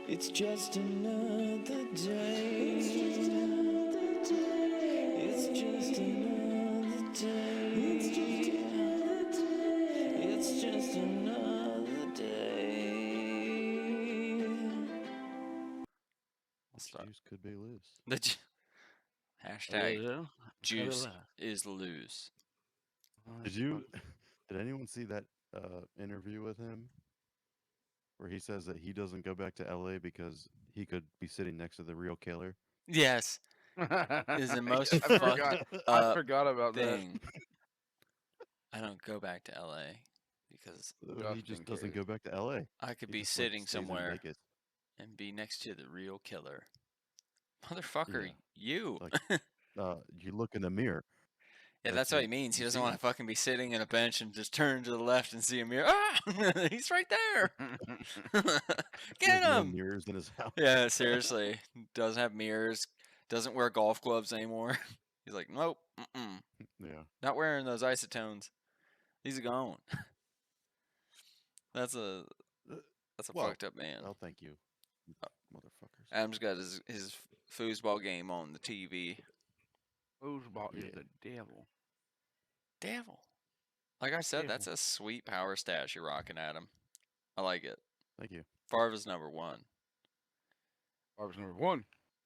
It's just another day. It's just another day. It's just another day. It's just another day. It's just another day. Juice could be loose. Hashtag juice Hello. is loose. Did anyone see that interview with him where he says that he doesn't go back to LA because he could be sitting next to the real killer? Yes, is the most I fucked I up forgot about thing. I don't go back to LA because He Just just in doesn't case. go back to LA. I could He be just, like, sitting stays in somewhere Vegas. and be next to the real killer. Motherfucker, Yeah. you. Like, you look in the mirror. Yeah, that's what he means. He doesn't want to fucking be sitting in a bench and just turn to the left and see a mirror. Ah, he's right there. He Get has no him. mirrors in his house. Yeah, seriously. Doesn't have mirrors. Doesn't wear golf gloves anymore. He's like, nope, Yeah. not wearing those isotones. He's gone. That's a Well, fucked up man. Oh, thank you, motherfuckers. Adam's got his foosball game on the TV. Foosball is Yeah. the devil. Devil. Like I said, that's a sweet power stash you're rocking, Adam. I like it. Thank you. Favre's number one. Favre's number one.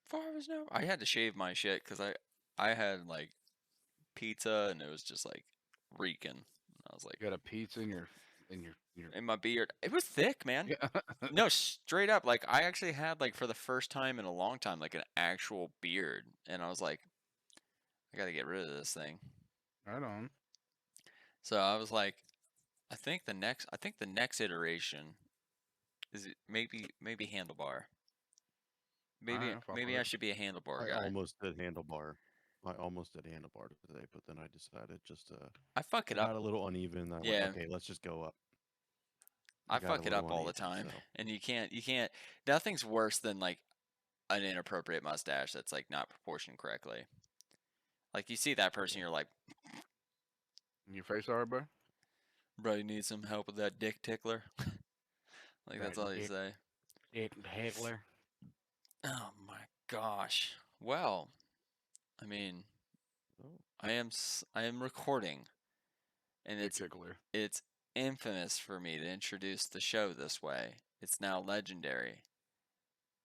Favre's number. I had to shave my shit because I had like pizza and it was just like reeking. I was like, You got a pizza in your in my beard. It was thick, man. Yeah. No, straight up. Like I actually had like for the first time in a long time like an actual beard, and I was like, I got to get rid of this thing. Right on. So I was like, I think the next iteration is maybe handlebar. Maybe Alright, I'll maybe fuck I with it. should be a handlebar I guy. almost did handlebar. I almost did handlebar today, but then I decided just to. I fuck it got up. a little uneven. I Yeah. went, okay, let's just go up. I got a fuck it up little all the uneven, time, so. and you can't. Nothing's worse than like an inappropriate mustache that's like not proportioned correctly. Like you see that person, you're like, Your face alright, bro? bro, you need some help with that dick tickler. Like that's all you say. Dick Hegler. Oh my gosh. Well, I mean, Oh. I am recording, and Dick tickler. it's infamous for me to introduce the show this way. It's now legendary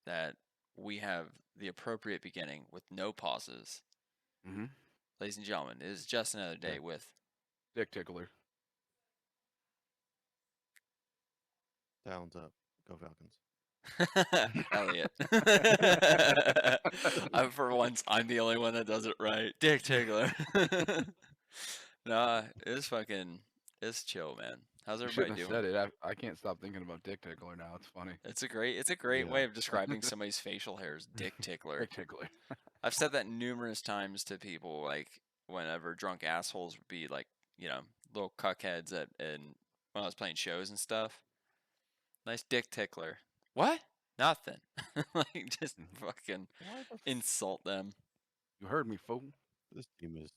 that we have the appropriate beginning with no pauses. Mm-hmm. Ladies and gentlemen, it is just another day with Dick tickler. Talons up. Go Falcons. Elliott. For once, I'm the only one that does it right. Dick tickler. Nah, it's chill, man. How's You everybody shouldn't have doing? said it. I can't stop thinking about dick tickler now. It's funny. It's a great Yeah. way of describing somebody's facial hair is dick tickler. Dick tickler. I've said that numerous times to people, like whenever drunk assholes would be like, little cuckheads when I was playing shows and stuff. Nice dick tickler. What? Nothing. Like just fucking insult them. You heard me, fool. This team is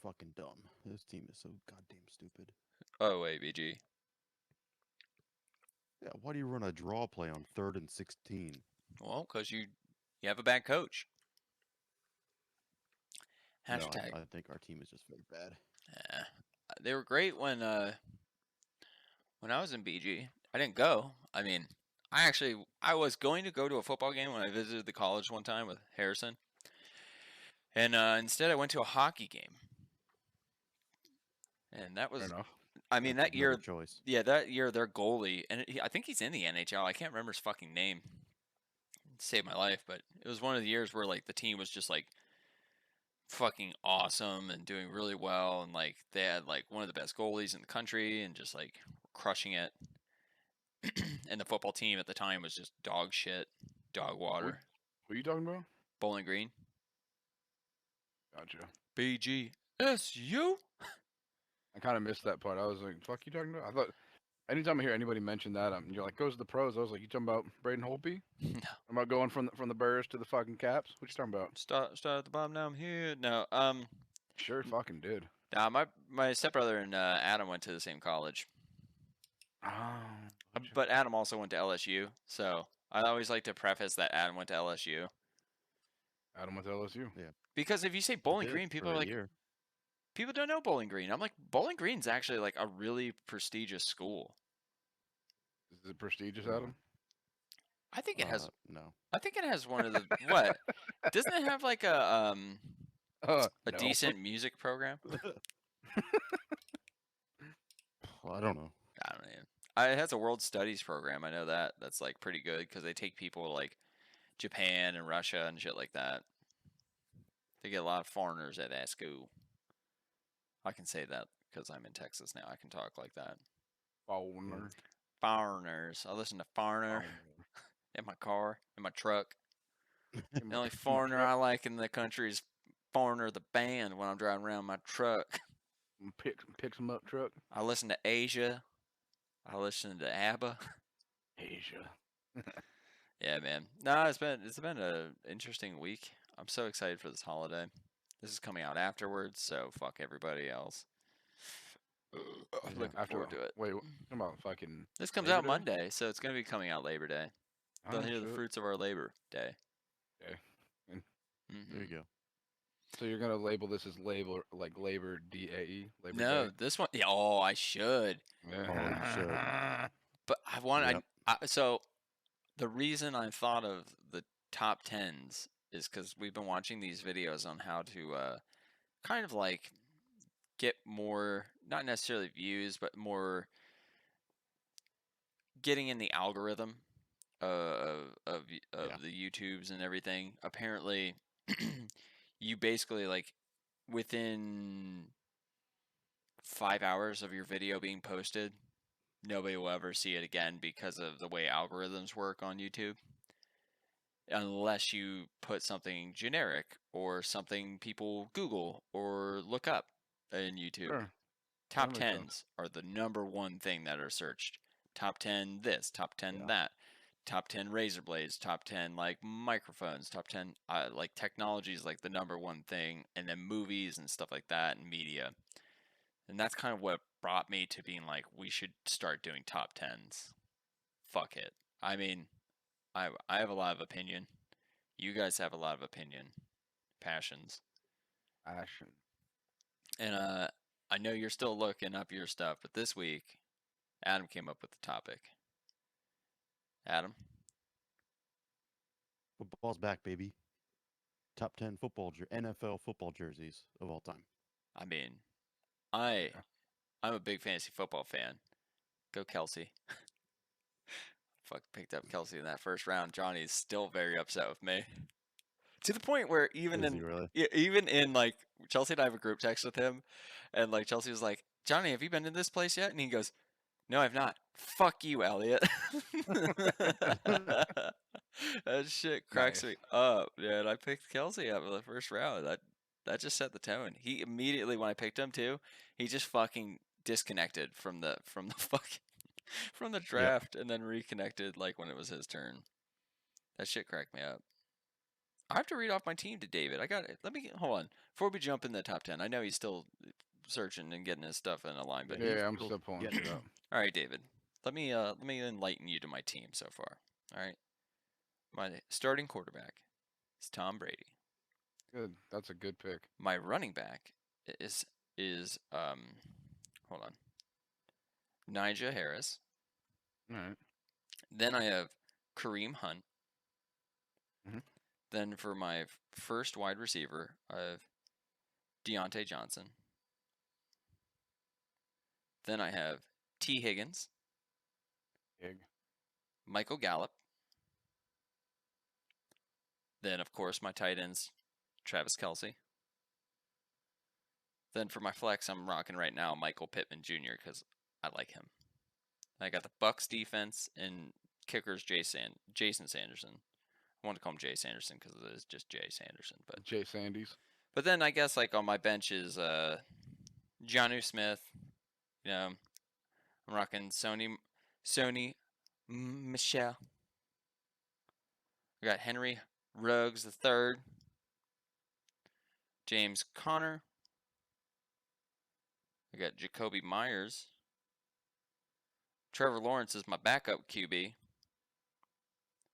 fucking dumb. This team is so goddamn stupid. Oh wait, BG. Yeah, why do you run a draw play on 3rd and 16? Well, because you have a bad coach. Hashtag. No, I think our team is just very bad. They were great when I was in BG. I didn't go. I mean, I was going to go to a football game when I visited the college one time with Harrison. And instead I went to a hockey game. And that was, I mean, that year, choice. Yeah, that year their goalie, and I think he's in the NHL. I can't remember his fucking name. It saved my life, but it was one of the years where like the team was just like fucking awesome and doing really well, and like they had like one of the best goalies in the country and just like crushing it. And the football team at the time was just dog shit, dog water. What are you talking about? Bowling Green. Gotcha. BGSU. I kind of missed that part. I was like, "Fuck you talking about?" I thought anytime I hear anybody mention that, you're like, "Goes to the pros." I was like, "You talking about Braden Holtby? No. I'm about going from the Bears to the fucking Caps. What you talking about?" Start at the bottom. Now I'm here. No. Sure, fucking did. Nah, my stepbrother and Adam went to the same college. Oh. But Adam also went to LSU, so I always like to preface that Adam went to LSU. Adam went to LSU. Because if you say I Bowling did Green, people for are a like, year. people don't know Bowling Green. I'm like, Bowling Green's actually like a really prestigious school. Is it prestigious, No. Adam? I think it has. No. I think it has one of the what? Doesn't it have like a No. decent music program? Well, I don't know. I don't know. It has a world studies program. I know that. That's like pretty good because they take people to like Japan and Russia and shit like that. They get a lot of foreigners at that school. I can say that because I'm in Texas now. I can talk like that. Foreigner. Foreigners. I listen to Foreigner in my car, in my truck. In The only my foreigner truck. I like in the country is Foreigner the band when I'm driving around my truck. Pick some up truck. I listen to Asia. I listen to ABBA. Asia. Yeah, man. No, it's been an interesting week. I'm so excited for this holiday. This is coming out afterwards, so fuck everybody else. I'm looking forward to it. Wait, what about fucking? This comes Labor out Day? Monday, so it's gonna be coming out Labor Day. They'll Oh, hear the shit. fruits of our Labor Day. Okay. Mhm. There you go. So you're gonna label this as Labor DAE? Labor No, Day? this one. Yeah, oh, I should. Yeah. But I want. Yep. So the reason I thought of the top tens is because we've been watching these videos on how to kind of like get more, not necessarily views, but more getting in the algorithm of Yeah. the YouTubes and everything. Apparently, you basically like within 5 hours of your video being posted, nobody will ever see it again because of the way algorithms work on YouTube. Unless you put something generic or something people Google or look up in YouTube. Sure. Top That makes sense. tens are the number one thing that are searched. Top 10 this, top 10 Yeah. that, top 10 razor blades, top 10 like microphones, top 10 like technology is like the number one thing, and then movies and stuff like that and media. And that's kind of what brought me to being like, we should start doing top tens. Fuck it. I mean, I have a lot of opinion. You guys have a lot of opinion, passions, Action. and I know you're still looking up your stuff, but this week, Adam came up with the topic. Adam, Football's back, baby. Top 10 NFL football jerseys of all time. I mean, I'm a big fantasy football fan. Go Kelsey. Fuck, picked up Kelsey in that first round. Johnny's still very upset with me. To the point where even Is he in really? even in like Chelsea and I have a group text with him, and like Chelsea was like, "Johnny, have you been to this place yet?" And he goes, "No, I've not." Fuck you, Elliott. That shit cracks me up, dude. I picked Kelsey up in the first round. That just set the tone. He immediately, when I picked him too, he just fucking disconnected from the fucking from the draft and then reconnected like when it was his turn. That shit cracked me up. I have to read off my team to David. I got it. Hold on before we jump in the top 10. I know he's still searching and getting his stuff in a line, but Yeah, Yeah, I'm still still pulling getting it it. up. all right, David. Let me enlighten you to my team so far. All right. My starting quarterback is Tom Brady. Good. That's a good pick. My running back is hold on. Nigel Harris. All right. Then I have Kareem Hunt. Mhm. Then for my first wide receiver, I have Deontay Johnson. Then I have T. Higgins, Big. Michael Gallup. Then, of course, my tight ends, Travis Kelce. Then for my flex, I'm rocking right now Michael Pittman Jr. because I like him. I got the Bucks defense and kickers Jason Sanderson. I want to call him Jay Sanderson because it is just Jay Sanderson. Jay Sandys. But then I guess like on my bench is Jonnu Smith. You know, I'm rocking Sony Michelle. I got Henry Ruggs III, James Conner. I got Jacoby Myers. Trevor Lawrence is my backup QB.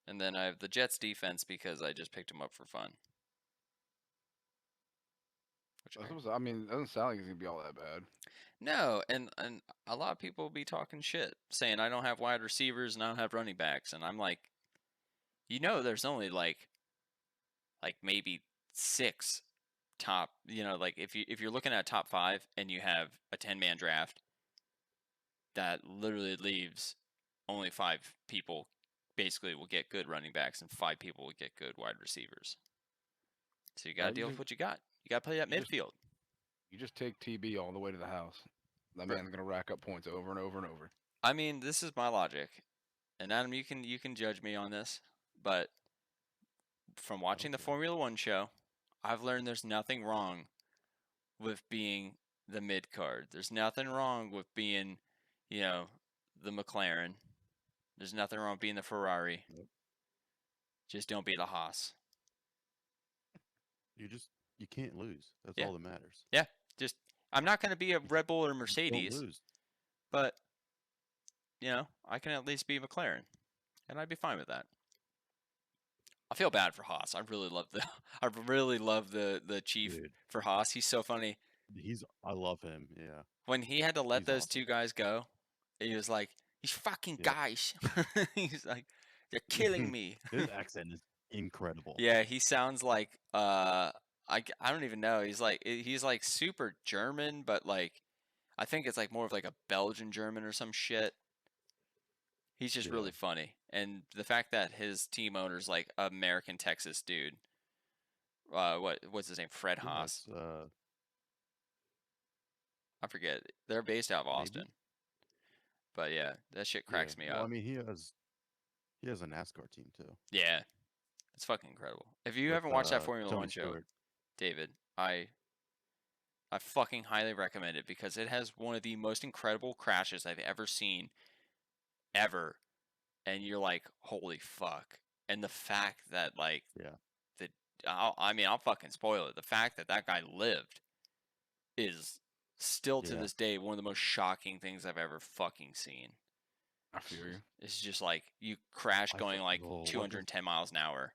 And then I have the Jets defense because I just picked them up for fun. I mean, it doesn't sound like it's gonna be all that bad. No, and a lot of people be talking shit, saying I don't have wide receivers and I don't have running backs, and I'm like, there's only like maybe 6 top. Like if you're looking at a top 5 and you have a 10-man draft, that literally leaves only 5 people basically will get good running backs and 5 people will get good wide receivers. So you got to deal with what you got. You got to play that midfield. You just take TB all the way to the house. That man's gonna rack up points over and over and over. I mean, this is my logic, and Adam, you can judge me on this, but from watching the Formula One show, I've learned there's nothing wrong with being the mid card. There's nothing wrong with being, the McLaren. There's nothing wrong with being the Ferrari. Just don't be the Haas. You can't lose. That's Yeah. all that matters. Yeah, just I'm not going to be a Red Bull or Mercedes, Don't lose. but I can at least be McLaren, and I'd be fine with that. I feel bad for Haas. I really love the chief Dude. for Haas. He's so funny. I love him. Yeah. When he had to let He's those awesome. 2 guys go, he was like, "These fucking Yeah. guys." He's like, "They're killing me." His accent is incredible. Yeah, he sounds like I don't even know. He's like super German, but like I think it's like more of like a Belgian German or some shit. He's just really funny, and the fact that his team owner's like American Texas dude. What's his name? Fred Haas. I forget. They're based out of Austin. Maybe? But yeah, that shit cracks me Well, up. I mean, he has a NASCAR team too. Yeah, it's fucking incredible. If you with, haven't watched that Formula Tony One show, Stewart. David, I fucking highly recommend it because it has one of the most incredible crashes I've ever seen, ever. And you're like, holy fuck. And the fact that like, I'll fucking spoil it. The fact that guy lived is still to this day one of the most shocking things I've ever fucking seen. I feel you. It's just like you crash going like 210 miles an hour.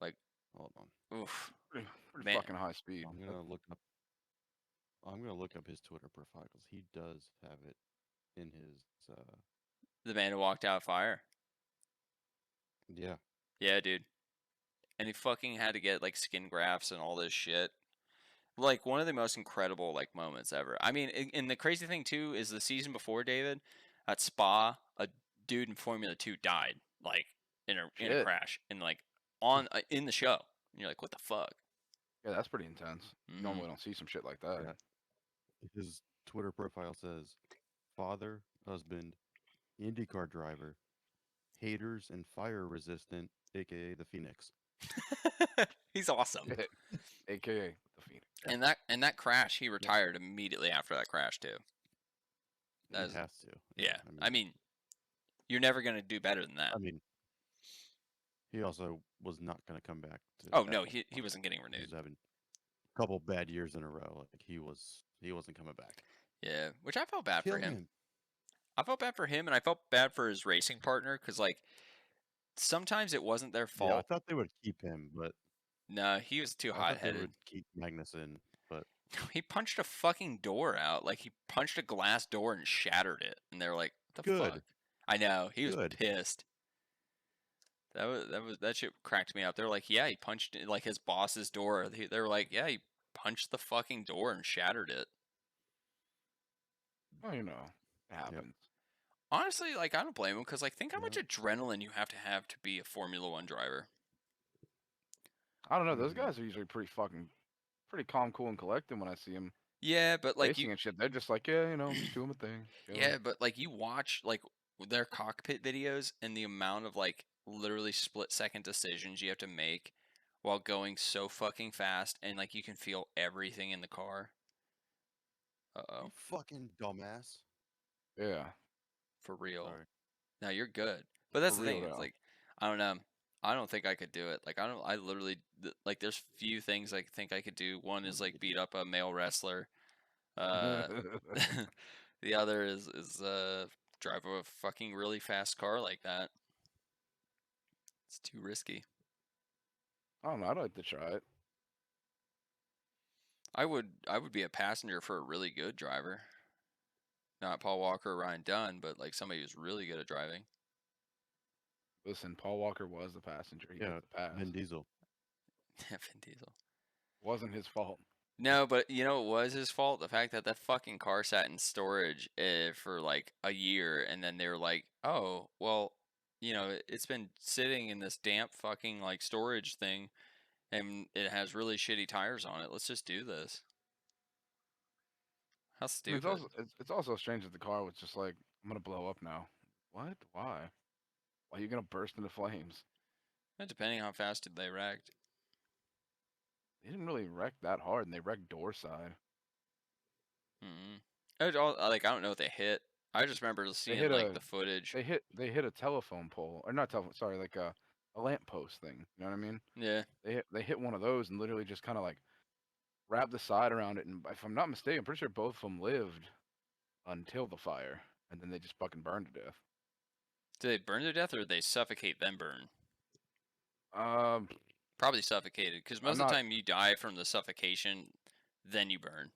Like, hold on. Oof. Pretty fucking high speed. I'm gonna look up his Twitter profile because he does have it in his. The man who walked out of fire. Yeah. Yeah, dude. And he fucking had to get like skin grafts and all this shit. Like one of the most incredible like moments ever. I mean, and the crazy thing too is the season before, David, at Spa, a dude in Formula 2 died like in a crash and like on in the show. And you're like, what the fuck? Yeah, that's pretty intense. You normally don't see some shit like that. Yeah. His Twitter profile says, father, husband, IndyCar driver, haters, and fire resistant, aka the Phoenix. He's awesome. AKA the Phoenix. And that crash, he retired immediately after that crash too. He has to. Yeah. I mean, you're never gonna do better than that. I mean, he also was not gonna come back. Oh no, he wasn't getting renewed. He was having a couple bad years in a row. Like he wasn't coming back. Yeah, which I felt bad for him. I felt bad for him, and I felt bad for his racing partner because like sometimes it wasn't their fault. Yeah, I thought they would keep him, but no, he was too hot-headed. They would keep Magnussen, but he punched a fucking door out. Like he punched a glass door and shattered it, and they were like, "What the fuck?" I know he was pissed. That shit cracked me up. They're like, "Yeah, he punched like his boss's door." They were like, "Yeah, he punched the fucking door and shattered it." Oh, it happens. Yep. Honestly, like I don't blame him because like think how much adrenaline you have to be a Formula One driver. I don't know. Those guys are usually pretty calm, cool, and collected when I see them. Yeah, but like racing and shit, they're just like, just doing my thing. Yeah, but like you watch like their cockpit videos and the amount of like literally split-second decisions you have to make while going so fucking fast, and like you can feel everything in the car. You fucking dumbass. Yeah. For real. Sorry. No, you're good. But that's the thing. It's like, I don't know. I don't think I could do it. Like, I literally, like, there's few things I think I could do. One is, like, beat up a male wrestler. The other is drive a fucking really fast car like that. It's too risky. I don't know. I'd like to try it. I would be a passenger for a really good driver. Not Paul Walker or Ryan Dunn, but like somebody who's really good at driving. Listen, Paul Walker was the passenger. He Yeah, gets the pass. Vin Diesel. Vin Diesel. Wasn't his fault. No, but you know what was his fault? The fact that that fucking car sat in storage for like a year, and then they were like, "Oh, well, you know, it's been sitting in this damp fucking like storage thing, and it has really shitty tires on it. Let's just do this." How And stupid! it's also strange that the car was just like, I'm gonna blow up now. What? Why? Why are you gonna burst into flames? Depending how fast did they wrecked. They didn't really wreck that hard, and they wrecked door side. Like I don't know what they hit. I just remember seeing hit like a- the footage. They hit a telephone pole, or not telephone. Sorry, like a lamp post thing. You know what I mean? Yeah, They hit one of those and literally just kind of like wrapped the side around it. And if I'm not mistaken, I'm pretty sure both of them lived until the fire, and then they just fucking burned to death. did they burn to death or did they suffocate then burn? Um, Probably suffocated, because most of not- the time you die from the suffocation, then you burn.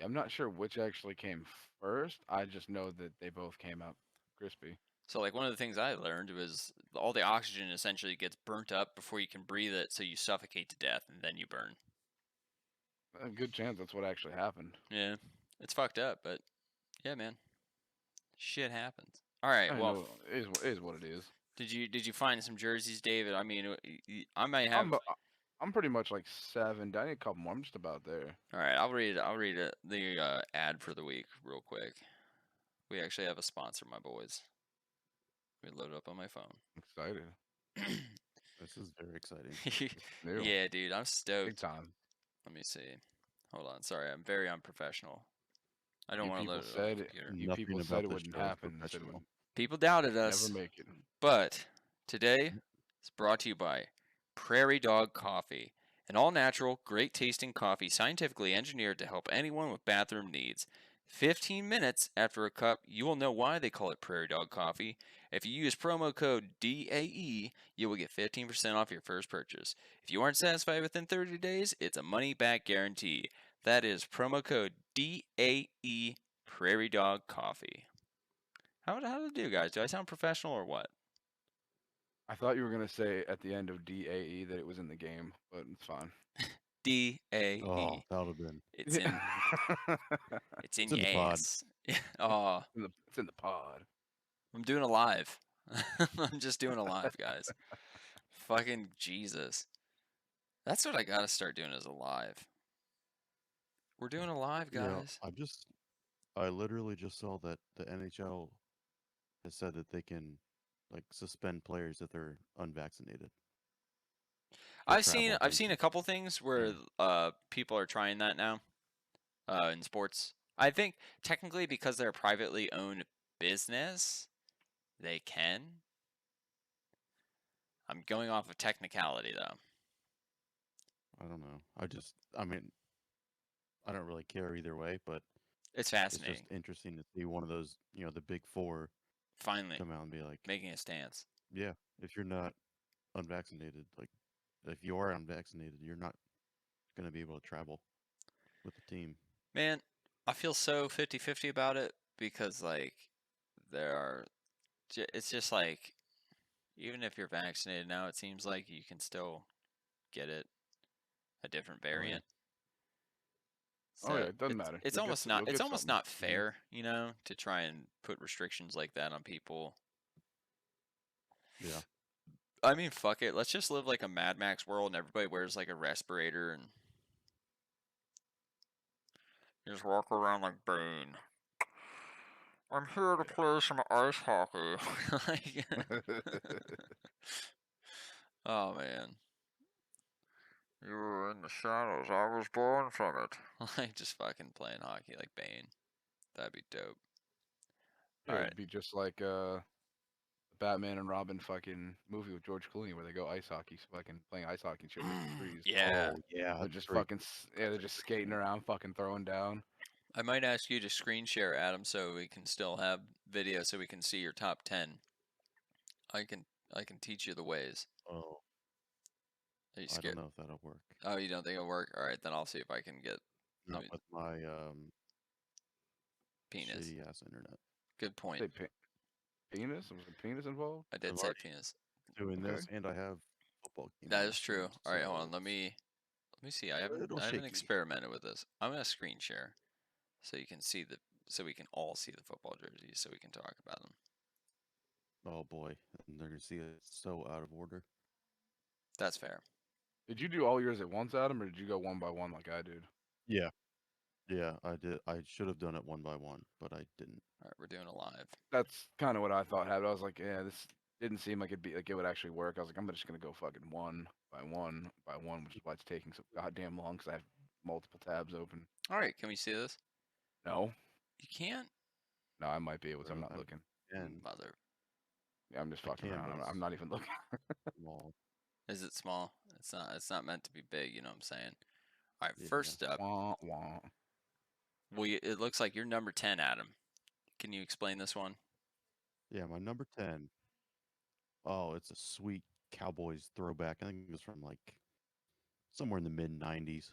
I'm not sure which actually came first. I just know that they both came out crispy. So like one of the things I learned was all the oxygen essentially gets burnt up before you can breathe it, so you suffocate to death and then you burn. A good chance that's what actually happened. Yeah, it's fucked up, but yeah, man, shit happens. All right, I well, know it is what it is. did you find some jerseys, David? I mean, I might have. I'm pretty much like 7. I need a couple more. I'm just about there. All right, I'll read the ad for the week real quick. We actually have a sponsor, my boys. Let me load it up on my phone. Excited. This is very exciting. New. Yeah, dude, I'm Big stoked. time. Let me see. Hold on, sorry, I'm very unprofessional. I don't You want to people load it on said the it. computer. You Nothing people about said it this wouldn't show is happen. Said it professional. would People doubted us, never make it. but today it's brought to you by Prairie Dog Coffee, an all-natural, great-tasting coffee scientifically engineered to help anyone with bathroom needs. 15 minutes after a cup, you will know why they call it Prairie Dog Coffee. If you use promo code DAE, you will get 15% off your first purchase. If you aren't satisfied within 30 days, it's a money-back guarantee. That is promo code DAE Prairie Dog Coffee. How did it do, guys? Do I sound professional or what? I thought you were gonna say at the end of DAE that it was in the game, but it's fine. DAE. Oh, that would have been. It's in It's your in the pod. ass. Oh, It's in the pod. I'm doing a live. I'm just doing a live, guys. Fucking Jesus. That's what I gotta start doing is a live. We're doing a live, guys. Yeah, I literally just saw that the NHL has said that they can like suspend players if they're unvaccinated. for I've seen travel I've seen a reasons. couple things where people are trying that now in sports. I think technically because they're a privately owned business, they can. I'm going off of technicality though. I don't know. I mean, I don't really care either way, but It's it's fascinating. just interesting to see one of those, the big four Finally come out and be like, making a stance. yeah, if you're not unvaccinated, like, if you are unvaccinated, you're not going to be able to travel with the team. Man, I feel so 50-50 about it because like it's just like even if you're vaccinated now, it seems like you can still get it a different Oh, yeah. variant. Oh, yeah, So it doesn't matter. It's You'll get almost s- not you'll it's get almost something. not fair, to try and put restrictions like that on people. Yeah. I mean, fuck it. Let's just live like a Mad Max world and everybody wears like a respirator and you just walk around like Bane. I'm here to play some ice hockey. Like, oh man. You were in the shadows. I was born from it. Like just fucking playing hockey like Bane. That'd be dope. Yeah, Alright. it'd be just like the Batman and Robin fucking movie with George Clooney where they go ice hockey, fucking playing ice hockey and shit with the trees. Yeah. Oh, yeah. They're that's just great. fucking they're just skating around, fucking throwing down. I might ask you to screen share, Adam, so we can still have video so we can see your top 10. I can I can teach you the ways. Oh, Are you I scared? don't know if that'll work. Oh, you don't think it'll work? All right, then I'll see if I can get Not me with my penis. shitty ass internet. Good point. Say penis? Was a penis involved? I did I've say already penis. doing Okay. this, and I have football games. That on my is true. screen, All right, hold on. so Let me see. I haven't little shaky. experimented with this. I'm gonna screen share so you can see so we can all see the football jerseys so we can talk about them. Oh boy, and they're gonna see it's so out of order. That's fair. Did you do all yours at once, Adam, or did you go one by one like I did? Yeah, yeah, I did. I should have done it one by one, but I didn't. All right, we're doing a live. That's kind of what I thought happened. I was like, yeah, this didn't seem like it would actually work. I was like, I'm just gonna go fucking one by one by one, which is why it's taking so goddamn long because I have multiple tabs open. All right, can we see this? No, You can't. no, I might be able to. I'm Bro, not I looking. can. Mother. Yeah, I'm just I fucking can, around. but I'm not even looking. it's small. Is it small? It's not. It's not meant to be big. You know what I'm saying? All right. Yeah. First up, Wah, wah. it looks like you're number 10, Adam. Can you explain this one? Yeah, my number 10. Oh, it's a sweet Cowboys throwback. I think it was from like somewhere in the mid '90s.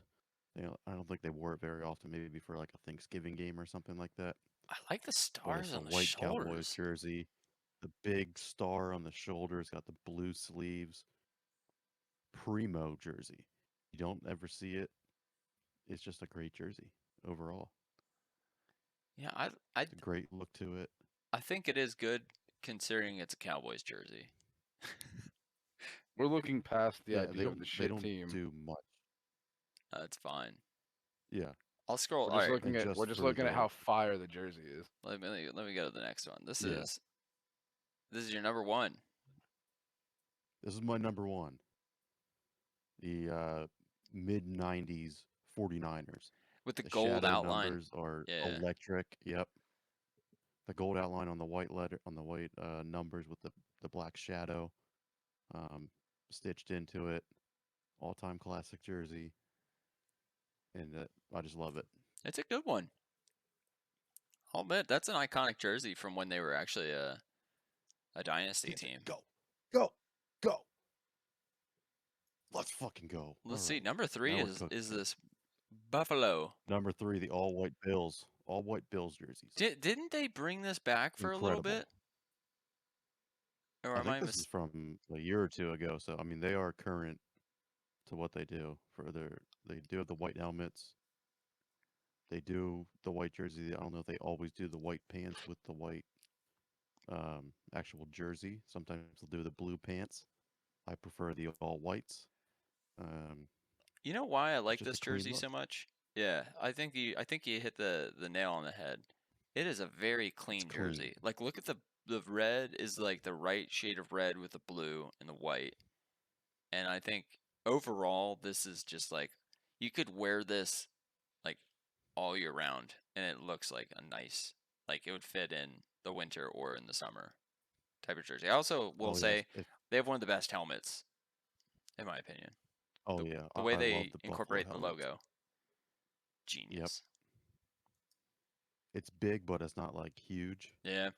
I don't think they wore it very often. Maybe for like a Thanksgiving game or something like that. I like the But stars it's a on the white Cowboys shoulders. jersey, the big star on the shoulders, got the blue sleeves. Primo jersey. You don't ever see it. It's just a great jersey overall. Yeah, It's a great look to it. I think it is good considering it's a Cowboys jersey. We're looking past the Yeah, idea of the they shit don't team. do much. That's fine. Yeah, I'll scroll. We're All just right, looking at just we're just for looking at the how fire the jersey is. let me go to the next one. This Yeah. is your number 1. This is my number 1. The mid '90s 49ers. With the The gold shadow outline. numbers are Yeah. electric. Yep. The gold outline on the white numbers with the black shadow stitched into it. All-time classic jersey, and I just love it. It's a good one. I'll admit that's an iconic jersey from when they were actually a dynasty team. Go. Let's fucking go. Let's All see. right. Number 3 Now we're cooking. is this Buffalo. Number 3, the all white Bills jerseys. Didn't they bring this back for a little bit? Incredible. Or I am think I this is from a year or two ago. So I mean, they are current to what they do for They do have the white helmets. They do the white jersey. I don't know if they always do the white pants with the white actual jersey. Sometimes they'll do the blue pants. I prefer the all whites. You know why I like just a this clean jersey look. so much? Yeah, I think you hit the nail on the head. It is a very clean clean. jersey. Like look at the red is like the right shade of red with the blue and the white. And I think overall this is just like you could wear this like all year round and it looks like a nice like it would fit in the winter or in the summer type of jersey. I also will say they have one of the best helmets in my opinion. Oh the, yeah, the way I they love the incorporate Buffalo the helmets. logo. Genius. It's big, but it's not like huge. Yeah.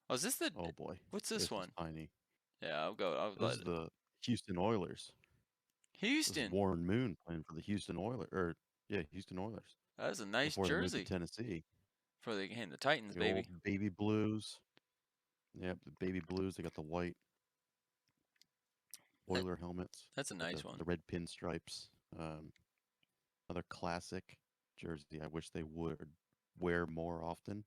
Oh, is this the? Oh boy, What's this it's one? tiny. Yeah, I'll go. This is the Houston Oilers. This Houston. is Warren Moon playing for the Houston Oilers. Houston Oilers. That's a nice Before jersey. they moved to Tennessee. For the game, the Titans, The baby. old baby blues. Yep, the baby blues. They got the white Oiler helmets. That's a with nice one. The red pinstripes. Another classic jersey. I wish they would wear more often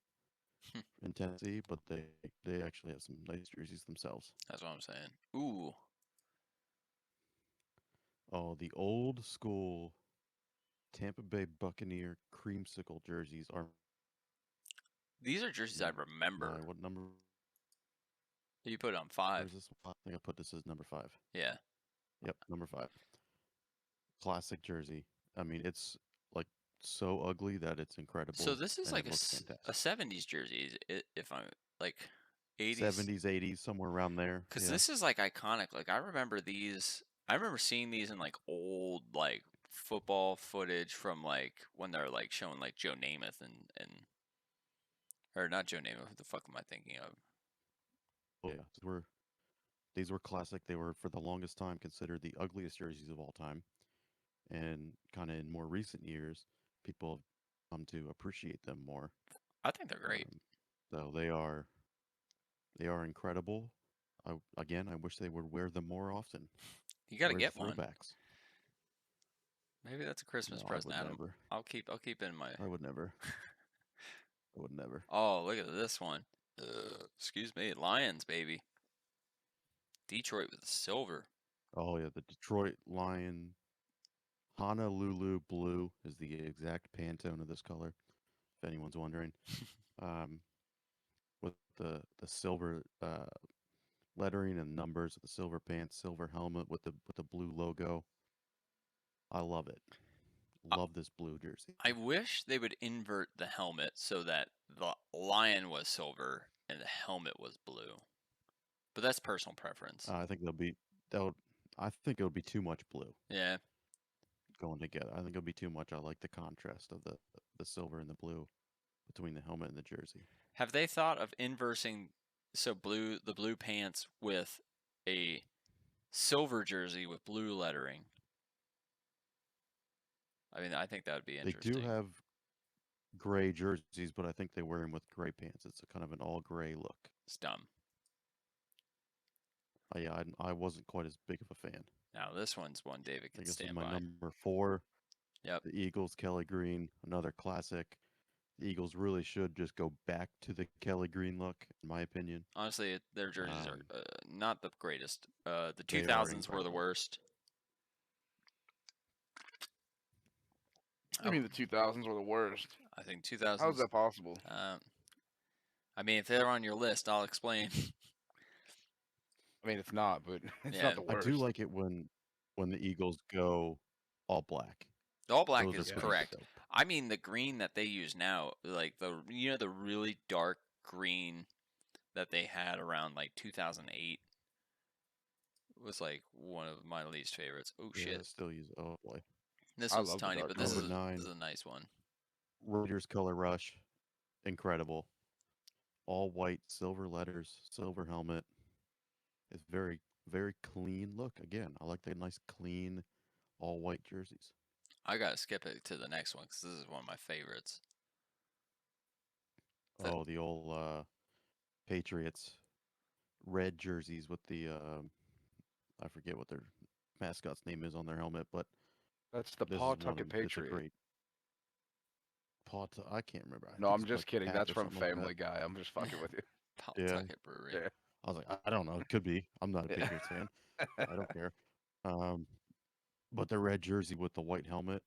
in Tennessee, but they actually have some nice jerseys themselves. That's what I'm saying. Ooh. Oh, the old school Tampa Bay Buccaneer creamsicle jerseys are. These are jerseys I remember. What number? You put it on 5. Where's this? I think I put this as number 5. Yeah. Yep, number 5. Classic jersey. I mean, it's like so ugly that it's incredible. So this is and like it looks a 70s jersey, if I'm like 80s. 70s, 80s, somewhere around there. Because this is like iconic. Like I remember these. I remember seeing these in like old like football footage from like when they're like showing like Joe Namath and or not Joe Namath. Who the fuck am I thinking of? Oh, yeah, we're these were classic. They were for the longest time considered the ugliest jerseys of all time, and kind of in more recent years, people have come to appreciate them more. I think they're great. So they are incredible. I wish they would wear them more often. You got to Where's get the one. throwbacks? Maybe that's a Christmas No, present, I would Adam. never. I'll keep it in my. I would never. I would never. Oh, look at this one. Excuse me, Lions, baby. Detroit with the silver. Oh yeah, the Detroit Lion Honolulu blue is the exact Pantone of this color. If anyone's wondering, with the silver lettering and numbers, with the silver pants, silver helmet with the blue logo. I love it. Love this blue jersey. I wish they would invert the helmet so that the lion was silver and the helmet was blue. But that's personal preference. I think I think it would be too much blue Yeah. going together. I think it would be too much. I like the contrast of the silver and the blue between the helmet and the jersey. Have they thought of inversing the blue pants with a silver jersey with blue lettering? I mean, I think that would be interesting. They do have gray jerseys, but I think they wear them with gray pants. It's a kind of an all gray look. It's dumb. Yeah, I wasn't quite as big of a fan. Now this one's one David I can think this is stand my by. number 4. Yep. The Eagles, Kelly Green, another classic. The Eagles really should just go back to the Kelly Green look, in my opinion. Honestly, their jerseys are not the greatest. The They are 2000s were the incredible. worst. I mean, the 2000s were the worst. I think 2000s. How is that possible? I mean, if they're on your list, I'll explain. I mean, it's not, but it's Yeah, not the worst. I do like it when the Eagles go all black. The all black Those are is pretty correct. dope. I mean, the green that they use now, like the really dark green that they had around like 2008 was like one of my least favorites. Oh Yeah, I shit. still use oh boy. This I one's love the tiny, dark but this color. is, Number this 9. is a nice one. Raiders color rush, incredible. All white, silver letters, silver helmet. It's very clean look. Again, I like the nice clean all white jerseys. I gotta skip it to the next one because this is one of my favorites. Oh, the old Patriots red jerseys with the I forget what their mascot's name is on their helmet, but That's the this is Pawtucket it's a Patriot. great I can't remember. No, think I'm it's just like kidding. Pat That's or from something like that. Family Guy. I'm just fucking with you. Pawtucket Brewery. Yeah. I was like, I don't know. It could be. I'm not a Yeah. Patriots fan. I don't care. But the red jersey with the white helmet,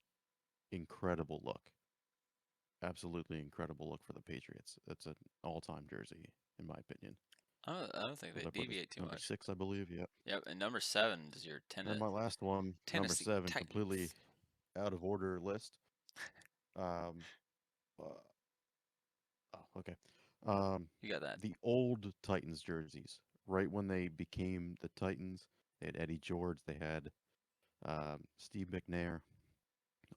incredible look. Absolutely incredible look for the Patriots. That's an all-time jersey, in my opinion. I don't think they What did I put this? deviate too Number much. 6, I believe. Yep. Yep, and number 7 is your And then my last one, number Tennessee 7, Titans. completely out of order list. Okay. You got that. The old Titans jerseys, right when they became the Titans, they had Eddie George, they had Steve McNair.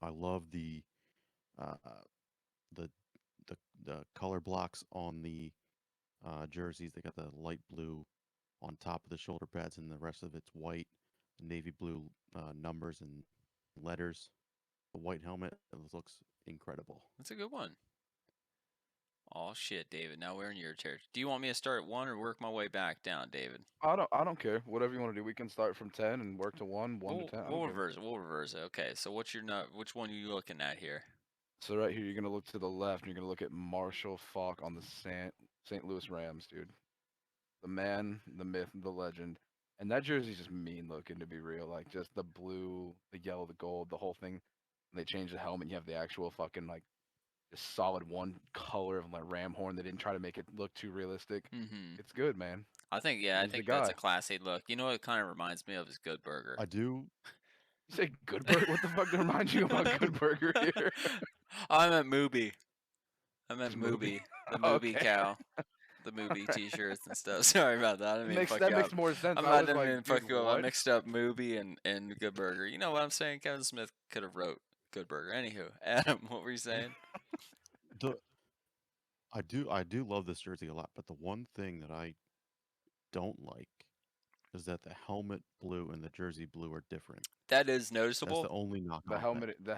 I love the color blocks on the jerseys. They got the light blue on top of the shoulder pads, and the rest of it's white, navy blue numbers and letters. The white helmet, it looks incredible. That's a good one. Oh shit, David. Now we're in your territory. Do you want me to start at 1 or work my way back down, David? I don't care. Whatever you want to do. We can start from 10 and work to 1 to 10. I don't We'll care. reverse it. We'll reverse it. Okay, so which one are you looking at here? So right here, you're gonna look to the left, and you're gonna look at Marshall Faulk on the St. Louis Rams, dude. The man, the myth, the legend, and that jersey's just mean looking, to be real. Like just the blue, the yellow, the gold, the whole thing. They changed the helmet. You have the actual fucking like just solid one color of like ram horn. They didn't try to make it look too realistic. Mm-hmm. It's good, man. I think He's the that's guy. a classy look. You know what it kind of reminds me of is Good Burger. I do. You say Good Burger? What the fuck reminds you about Good Burger here? I meant Mooby. I meant Just Mooby? Mooby. The Mooby Okay. cow. The Mooby t-shirts and stuff. Sorry about that. I didn't mean to fuck That you makes up. more sense. I I was didn't like, mean to fuck dude, you up. I what? mixed up Mooby and Good Burger. You know what I'm saying? Kevin Smith could have wrote Good Burger. Anywho, Adam, what were you saying? I do love this jersey a lot, but the one thing that I don't like is that the helmet blue and the jersey blue are different. That is That's noticeable. the only knock The on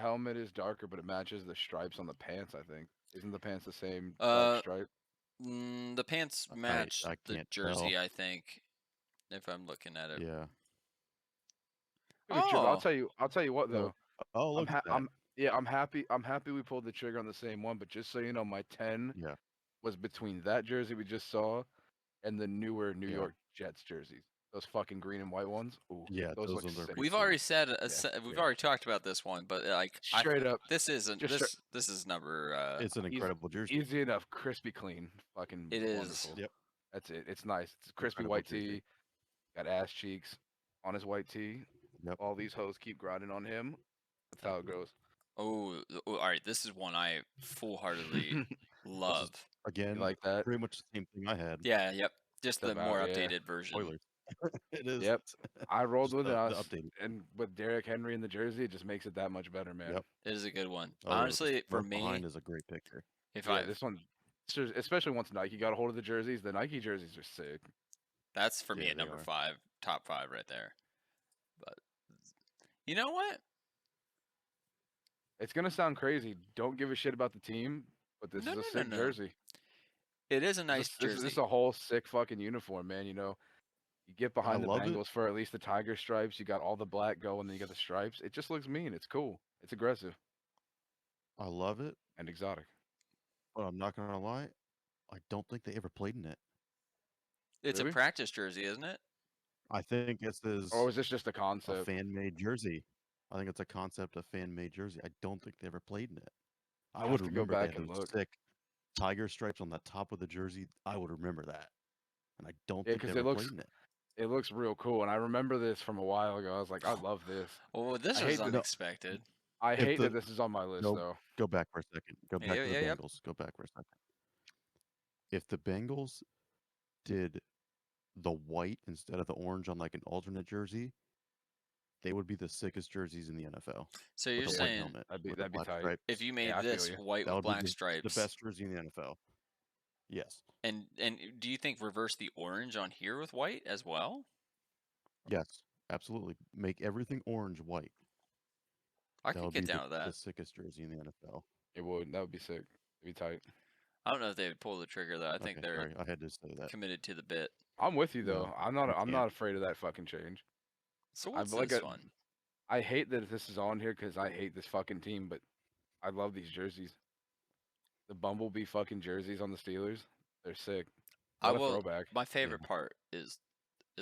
helmet is darker, but it matches the stripes on the pants. I think isn't the pants the same dark Uh, stripe? the pants match I the can't jersey, tell. I think, if I'm looking at it. Yeah. Could be true, but Oh, I'll tell you what So, though. oh, look at that. I'm happy we pulled the trigger on the same one. But just so you know, my 10 Yeah. was between that jersey we just saw and the newer New Yeah. York Jets jerseys. Those fucking green and white ones. Ooh, Yeah, those look those ones are sick. we've pretty already sweet. said we've Yeah. already talked about this one, but like Straight up, this isn't just straight- this is number It's an incredible jersey. easy enough, crispy clean, fucking It is. wonderful. Yep. That's it. It's nice. It's a crispy Incredible white jersey. tee. Got ass cheeks on his white tee. Yep. All these hoes keep grinding on him. That's how it goes. Oh, all right. This is one I full-heartedly love. Again, You like that? pretty much the same thing I had. Yeah, yep. Just the About, more yeah. updated version. Spoilers. It is. Yep. I rolled Just with it. the updated. And with Derrick Henry in the jersey, it just makes it that much better, man. Yep. It is a good one. Oh, yeah, Honestly, this for left me, behind is a great picture. if Yeah, I this one, especially once Nike got a hold of the jerseys, the Nike jerseys are sick. that's for me Yeah, at they number are. 5, top 5 right there. But you know what? It's gonna sound crazy. Don't give a shit about the team, but this No, is a no, sick no. jersey. It is a nice This jersey. is a whole sick fucking uniform, man. You know, you get behind the love it. Bengals for at least the tiger stripes. You got all the black going, then you got the stripes. It just looks mean. It's cool. It's aggressive I love it, and exotic. but I'm not gonna lie. I don't think they ever played in it. It's Really? a practice jersey, isn't it? I think this is Or is this just a a concept? fan-made jersey. I think it's a concept of fan-made jersey. I don't think they ever played in it. I I'll would have to go remember they back had and those look. sick tiger stripes on the top of the jersey. I would remember that, and I don't Yeah, think they 'cause it ever looks- played in it. It looks real cool, and I remember this from a while ago. I was like, I love this. Well, this I was hate that- unexpected. I If hate the- that this is on my list, Nope. though. Go back for a second. Go back to the Yep. Bengals. Go back for a second. If the Bengals did the white instead of the orange on like an alternate jersey, they would be the sickest jerseys in the NFL. So With you're a white saying helmet, That'd be with the that'd be black tight. stripes. if you made I feel this you. white That with would be black stripes, the best jersey in the NFL. Yes. and do you think reverse the orange on here with white as well? Yes. Absolutely. Make everything orange white. I That could would get be down with the that. sickest jersey in the NFL. It would. That would be sick. It'd be tight. I don't know if they would pull the trigger though. I think Okay, they're sorry, I had to say that. committed to the bit. I'm with you though. No, I'm not. you I'm can't. not afraid of that fucking change. So I what's like this a- one? I hate that this is on here because I hate this fucking team, but I love these jerseys. The Bumblebee fucking jerseys on the Steelers. They're sick. I What a will. throwback. My favorite part is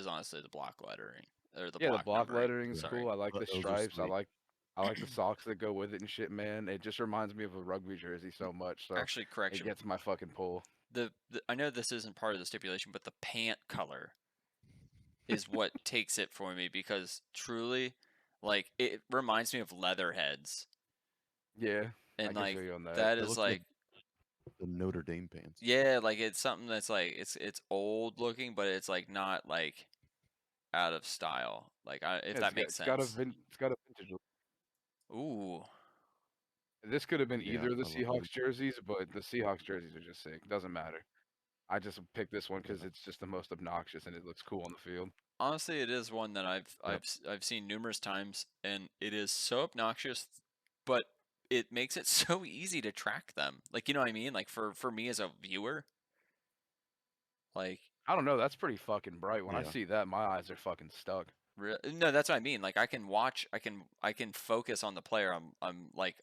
honestly the block lettering or the Yeah, block the block numbering. lettering is Sorry. cool. I like the Those are stripes. I sweet. like the socks that go with it and shit, man. It just reminds me of a rugby jersey so much. So Actually, it correction. gets my fucking pull. The I know this isn't part of the stipulation, but the pant color is what takes it for me because truly, like it reminds me of Leatherheads, Yeah, I and can like feel you on that. that They is look like the Notre Dame pants. yeah, like it's something that's like it's old looking, but it's like not like out of style. Like if that makes sense. It's got a vintage look. Ooh, This could have been Yeah, either of the I love Seahawks those. jerseys, but the Seahawks jerseys are just sick. Doesn't matter. I just picked this one because Yeah. it's just the most obnoxious and it looks cool on the field. honestly, it is one that Yep. I've seen numerous times, and it is so obnoxious, but it makes it so easy to track them. Like you know what I mean? Like for me as a viewer, like I don't know. That's pretty fucking bright. When I Yeah. see that, my eyes are fucking stuck. no, that's what I mean. Like I can watch, I can focus on the player. I'm like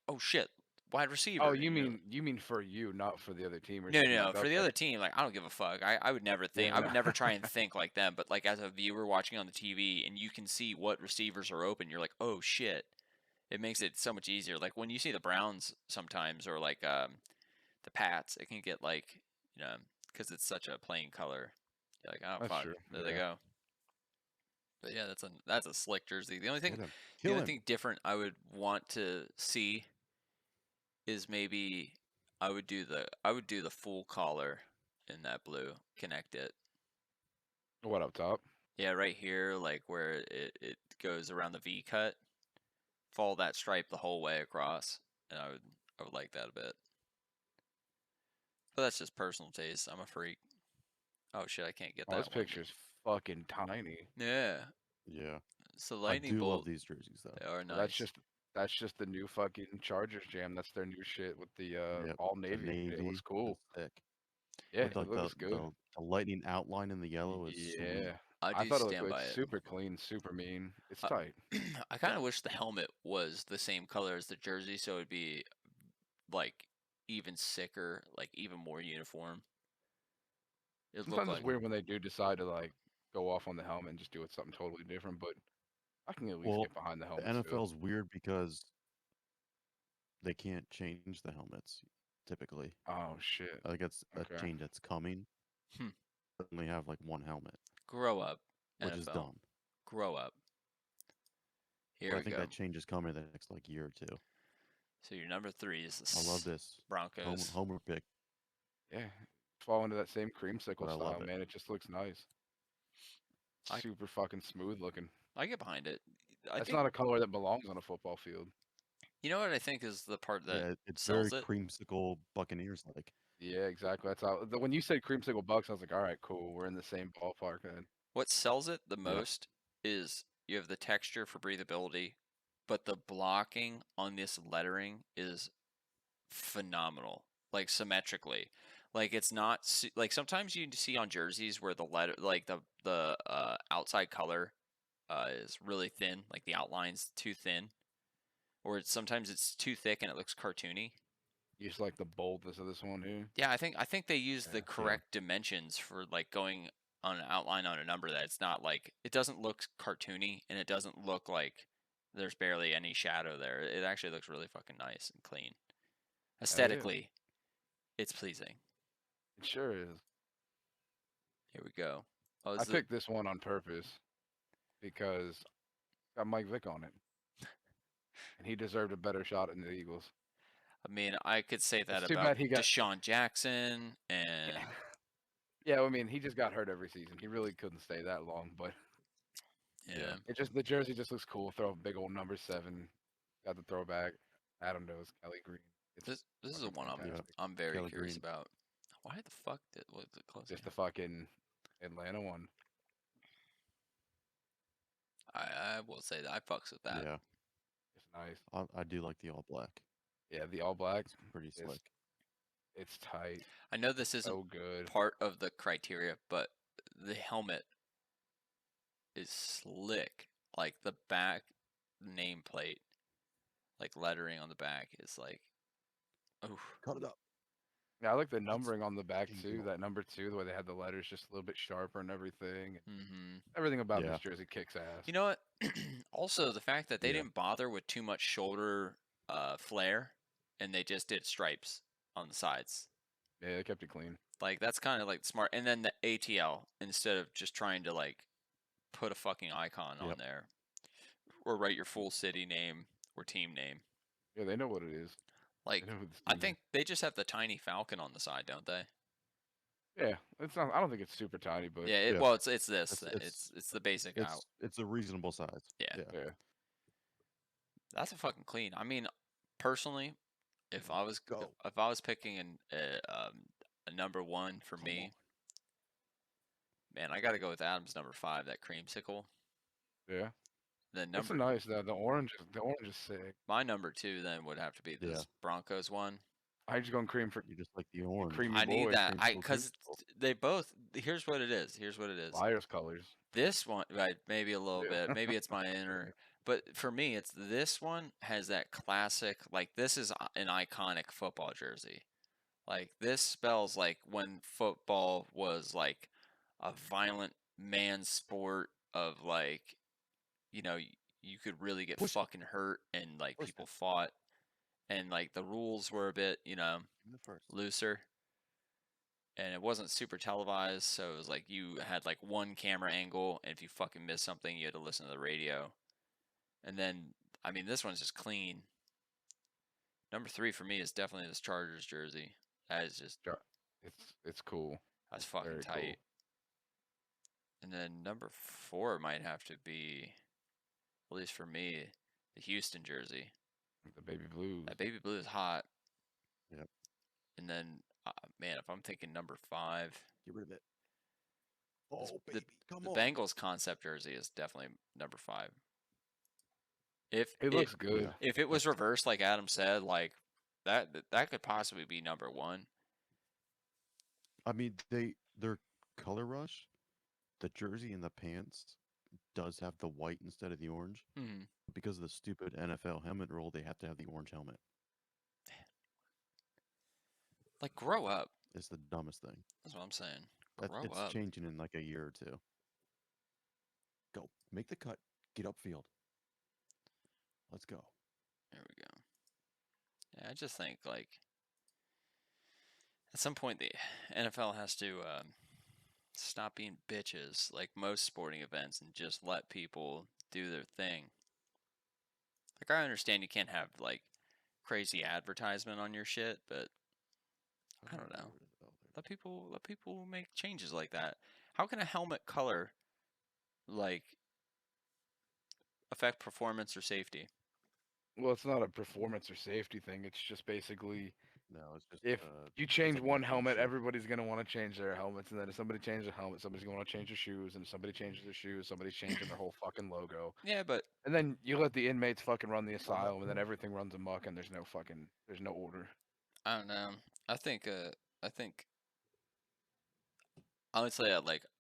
oh shit, wide receiver. Oh, you know? you mean for you, not for the other team or No, something no, like for the that. other team, like I don't give a fuck. I would never think. Yeah, I would no. never try and think like them. But like as a viewer watching on the TV, and you can see what receivers are open, you're like, oh shit. It makes it so much easier. Like when you see the Browns sometimes, or like the Pats, it can get like because it's such a plain color. You're like, oh That's fuck, true, there they yeah. go. But yeah, that's a slick jersey. The only thing Hit him. the Kill only him. thing different I would want to see is maybe I would do the full collar in that blue. Connect it. What up top? Yeah, right here, like where it goes around the V cut. Follow that stripe the whole way across, and I would like that a bit. But that's just personal taste. I'm a freak. Oh shit, I can't get Oh, that this one. picture's fucking tiny. Yeah. Yeah. It's the I lightning do love bolt. these jerseys though. They are Well, nice. that's just the new fucking Chargers jam. That's their new shit with the Yep. all The navy. It looks navy. cool. It's sick. Yeah, With it like looks good. the lightning outline in the yellow is sweet. Yeah, I I do thought it looked stand good. by It's it. super clean, super mean. It's Uh, tight. I kind of wish the helmet was the same color as the jersey, so it'd be like even sicker, like even more uniform. It looked Sometimes it's like weird when they do decide to like go off on the helmet and just do it something totally different. But I can at least Well, get behind the the helmet still. NFL's weird because they can't change the helmets typically. Oh shit. I think it's a Okay. change that's coming. Hmm. They only have like one helmet, grow up, which NFL. is dumb. Grow up. Here But I we think go. that change is coming in the next like year or two. So your number 3 is the I love this Broncos. homer pick, Yeah, fall into that same creamsicle but I style, love it. man. It just looks nice. I- Super fucking smooth looking. I get behind it. I That's think not a color that belongs on a football field. you know what I think is the part that Yeah, it's very sells it. creamsicle Buccaneers like. Yeah, exactly. That's how. When you said creamsicle Bucks, I was like, all right, cool. We're in the same ballpark then. What sells it the Yep. most is you have the texture for breathability, but the blocking on this lettering is phenomenal. Like symmetrically, like it's not like sometimes you see on jerseys where the letter, like the outside color, is really thin, like the outline's too thin, or sometimes it's too thick and it looks cartoony. You just like the boldness of this one here. Yeah, I think they use the Yeah. correct dimensions for like going on an outline on a number that it's not like it doesn't look cartoony and it doesn't look like there's barely any shadow there. It actually looks really fucking nice and clean. Aesthetically, it's pleasing. It sure is. Here we go. Oh, I picked this one on purpose because it got Mike Vick on it, and he deserved a better shot in the Eagles. I mean, I could say that It's too about bad he got- Deshaun Jackson and Yeah, I mean, he just got hurt every season. He really couldn't stay that long, but yeah. it just the jersey just looks cool. Throw a big old number 7. Got the throwback. Adam knows Kelly Green. It's This is a fucking one fantastic. I'm very Kelly curious Green. about. Why the fuck was it close? Just the fucking Atlanta one. I will say that I fucks with that. Yeah, It's nice. I do like the all black. Yeah, the all black. It's pretty slick. It's tight. I know this isn't So good. part of the criteria, but the helmet is slick. Like the back nameplate, like lettering on the back is like, oh, Cut it up. Yeah, I like the numbering on the back fucking too. cool. That number 2, the way they had the letters just a little bit sharper and everything. mm-hmm. Everything about Yeah. this jersey kicks ass. You know what? Also, the fact that they Yeah. didn't bother with too much shoulder flare, and they just did stripes on the sides. Yeah, they kept it clean. Like that's kind of like smart. And then the ATL instead of just trying to like put a fucking icon on Yep. there, or write your full city name or team name. Yeah, they know what it is. Like They know who this I team is. think they just have the tiny falcon on the side, don't they? Yeah, it's not. I don't think it's super tiny, but Yeah. Yeah. Well, it's this. It's- It's the basic out. It's a reasonable size. Yeah. yeah. That's a fucking clean. I mean, personally, if I was Go. if I was picking a number 1 for Come me, man, I got to go with Adam's number 5, that creamsicle. Yeah. Then It's number a nice. The orange is sick. my number 2 then would have to be this Yeah. Broncos one. I just going cream for You just like the orange. creamy I need boy. that. creamsicle, Because creamsicle. they both. Here's what it is. Here's what it is. Liar's colors. This one, right? Maybe a little Yeah. bit. Maybe it's my inner. But for me, it's this one has that classic. Like this is an iconic football jersey. Like this spells like when football was like a violent man sport of like, you could really get Push it. fucking hurt and like Push people fought, and like the rules were a bit, Give me the first. looser, and it wasn't super televised, so it was like you had like one camera angle, and if you fucking missed something you had to listen to the radio. And then I mean this one's just clean. Number 3 for me is definitely this Chargers jersey. That is just It's cool. that's fucking very tight. cool. And then number 4 might have to be, at least for me, the Houston jersey. The baby blues. That baby blue is hot. Yep. And then, man, if I'm thinking number 5, Get rid of it. Oh, the, baby, come the on. Bengals concept jersey is definitely number 5. If It looks good. Yeah. if it was That's- reversed, like Adam said, like that could possibly be number 1. I mean, their color rush, the jersey and the pants does have the white instead of the orange. Hmm. Because of the stupid NFL helmet rule, they have to have the orange helmet. Like, grow up. It's the dumbest thing. That's what I'm saying. That, Grow it's up. changing in like a year or two. Go. Make the cut. Get upfield. Let's go. There we go. Yeah, I just think like at some point the NFL has to stop being bitches like most sporting events and just let people do their thing. Like, I understand you can't have like crazy advertisement on your shit, but I don't know. Let people make changes like that. How can a helmet color like affect performance or safety? Well, it's not a performance or safety thing. It's just basically No, it's just if you it's change like one marketing helmet, shit. everybody's gonna want to change their helmets, and then if somebody changes a helmet, somebody's gonna want to change their shoes, and if somebody changes their shoes, somebody's changing their whole fucking logo. Yeah, but And then you let the inmates fucking run the asylum, and then everything runs amok, and there's no order. I don't know. I think I think honestly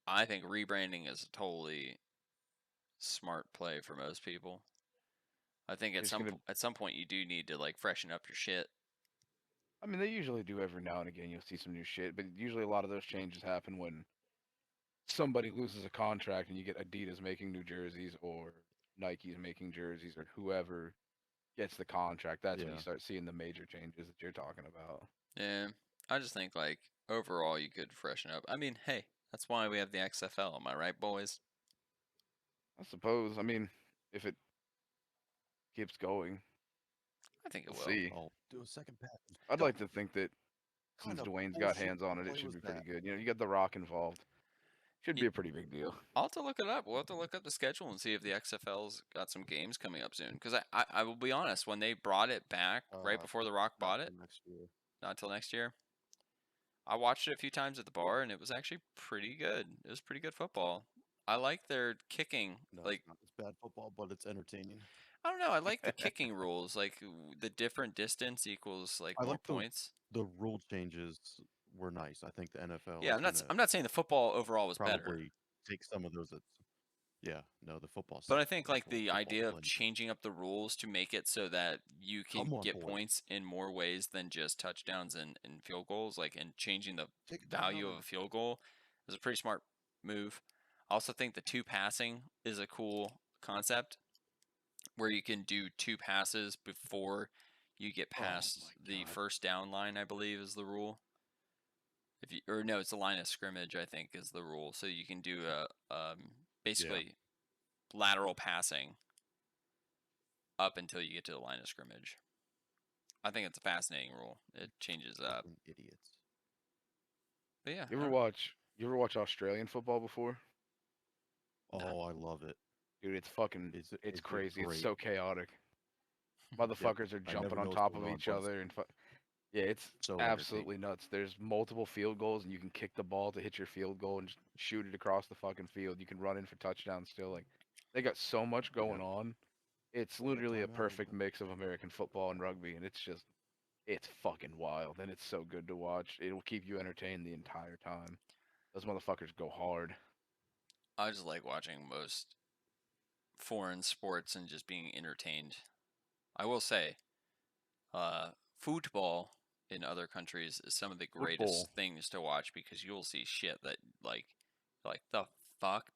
I think rebranding is a totally smart play for most people. I think It's gonna. at some point you do need to like freshen up your shit. I mean, they usually do every now and again. You'll see some new shit, but usually a lot of those changes happen when somebody loses a contract and you get Adidas making new jerseys or Nike's making jerseys or whoever gets the contract. That's when Yeah. you start seeing the major changes that you're talking about. Yeah, I just think like overall you could freshen up. I mean, hey, that's why we have the XFL. Am I right, boys? I suppose. I mean, if it keeps going, I think it we'll will. see. I'll do a second pass. I'd Go. like to think that since Kind of Dwayne's got bullshit hands on it, it play should was be pretty that? good. You know, you got The Rock involved. Should Ye- be a pretty big deal. I'll have to look it up. We'll have to look up the schedule and see if the XFL's got some games coming up soon. Because I will be honest, when they brought it back right before The Rock bought it, Next year. not until next year, I watched it a few times at the bar and it was actually pretty good. It was pretty good football. I like their kicking. No, Like, it's not. It's bad football, but it's entertaining. I don't know. I like the kicking rules. Like the different distance equals like I more like points. the rule changes were nice. I think the NFL Yeah, is gonna I'm not saying the football overall was better, probably take some of those. Yeah, no, the football. but I sucks. think The like the football idea of blends. changing up the rules to make it so that you can Come on, get boys. points in more ways than just touchdowns and field goals, like and changing the Take it value of down. a field goal is a pretty smart move. I also think the two passing is a cool concept where you can do two passes before you get past my the God. first down line, I believe is the rule. If you or no, it's the line of scrimmage, I think is the rule. So you can do a basically lateral passing up until you get to the line of scrimmage. I think it's a fascinating rule. It changes up. Fucking idiots. But yeah, You ever watch Australian football before? Oh, No. I love it. Dude, it's fucking Is it's it crazy. It's great? so chaotic. Motherfuckers are I never jumping know on what's top going of on, each but it's other and yeah, it's so absolutely entertaining. nuts. There's multiple field goals, and you can kick the ball to hit your field goal and just shoot it across the fucking field. You can run in for touchdowns still. Like they got so much going Yeah. on. It's They got literally a timeout, perfect man. mix of American football and rugby, and it's fucking wild, and it's so good to watch. It'll keep you entertained the entire time. Those motherfuckers go hard. I just like watching most foreign sports and just being entertained. I will say, football in other countries is some of the greatest Football. things to watch because you'll see shit that like the fuck.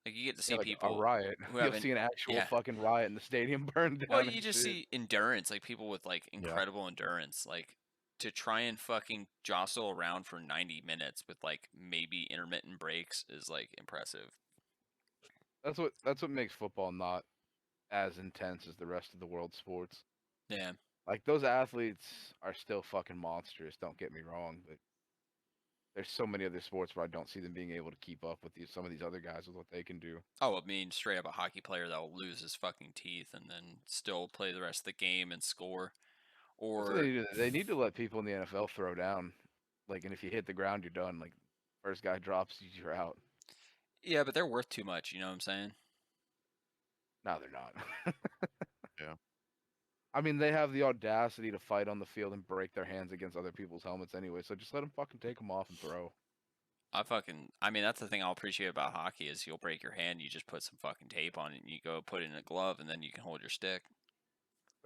Like you get to see Yeah, like a people riot. who You'll haven't see an actual yeah. fucking riot in the stadium burned Well, down you and just shit. see endurance, like people with like Yeah. incredible endurance, like to try and fucking jostle around for 90 minutes with like maybe intermittent breaks is like impressive. That's what makes football not as intense as the rest of the world sports. Yeah. Like those athletes are still fucking monstrous, don't get me wrong, but there's so many other sports where I don't see them being able to keep up with some of these other guys with what they can do. Oh, I mean, straight up a hockey player that will lose his fucking teeth and then still play the rest of the game and score. That's what they Or need to they need to let people in the NFL throw down. Like and if you hit the ground you're done. Like first guy drops, you're out. Yeah, but they're worth too much. You know what I'm saying? No, they're not. Yeah. I mean, they have the audacity to fight on the field and break their hands against other people's helmets anyway. So just let them fucking take them off and throw. I mean, that's the thing I'll appreciate about hockey is you'll break your hand, you just put some fucking tape on it, and you go put it in a glove, and then you can hold your stick.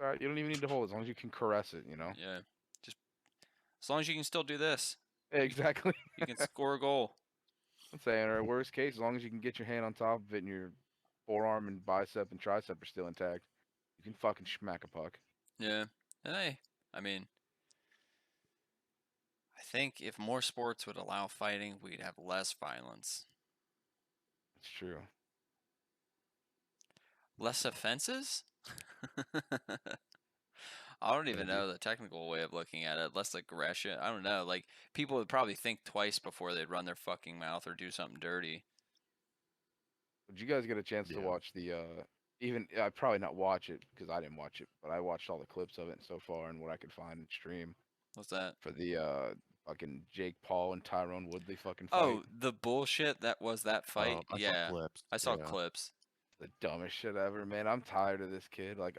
All right, you don't even need to hold it, as long as you can caress it. You know. Yeah, just as long as you can still do this, Exactly. you can score a goal. I'm saying, or worst case, as long as you can get your hand on top of it and your forearm and bicep and tricep are still intact, you can fucking smack a puck. Yeah, and I mean, I think if more sports would allow fighting, we'd have less violence, It's true. less offenses. I don't even Maybe. know the technical way of looking at it. Less aggression. I don't know. Like people would probably think twice before they'd run their fucking mouth or do something dirty. Did you guys get a chance to Yeah. watch the? Even I probably not watch it because I didn't watch it, but I watched all the clips of it so far and what I could find and stream What's that? for the fucking Jake Paul and Tyrone Woodley fucking fight. Oh, the bullshit that was that fight. I saw Yeah, clips. I saw Yeah. clips. The dumbest shit ever, man. I'm tired of this kid. Like